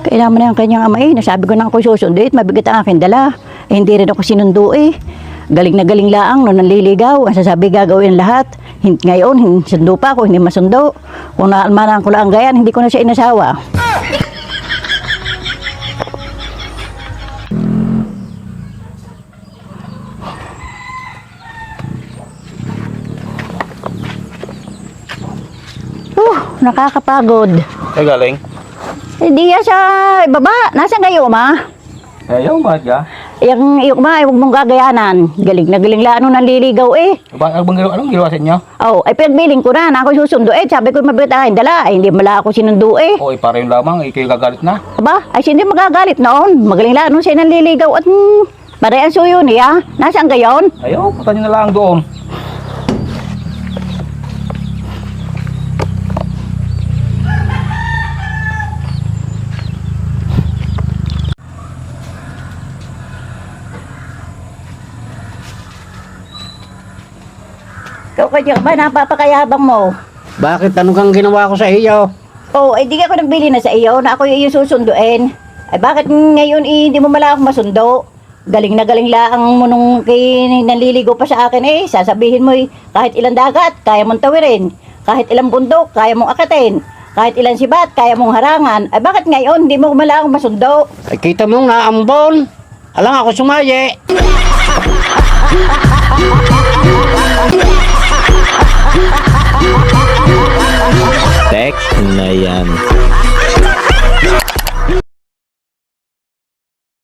Kailangan mo na yung kanyang ama eh. Nasabi ko na ako susundo eh. Mabigat ang aking dala. Eh, hindi rin ako sinundo eh. Galing na galing laang no nanliligaw. Ang sasabi gagawin lahat. Ngayon, sundo pa ako, hindi masundo. Kung naalmanan ko lang gayan, hindi ko na siya inasawa. Nakakapagod. Ay, galing. Hindi sa ibaba. Nasaan kayo, ma? Ayaw, bakit ka? Yung iyok ma, huwag mong gagayanan. Galing na galing lang nanliligaw eh. Anong ginawa sa inyo? Oh, ay pinagbiling ko na ako susundo eh. Sabi ko mabigat dala. Ay, hindi mala ako sinundo eh. O, para yung lamang, ikaw gagalit na. Aba, ay hindi magagalit noon. Magaling lang siya nanliligaw at parehan ang suyo niya. Nasaan gayon? Ayaw, punta nyo na lang doon. Ikaw kanya ba, napapakayabang mo? Bakit? Ano kang ginawa ko sa iyo? Oh, ay di ako nagbili na sa iyo na ako yung susunduin. Ay bakit ngayon hindi mo mala ako masundo? Galing na galing lang mo nung naliligo pa sa akin eh. Sasabihin mo kahit ilang dagat, kaya mong tawirin. Kahit ilang bundok, kaya mong akatin. Kahit ilang sibat, kaya mong harangan. Ay bakit ngayon hindi mo mala ako masundo? Ay, kita mong naambon. Alang ako sumaye. Tek na yan.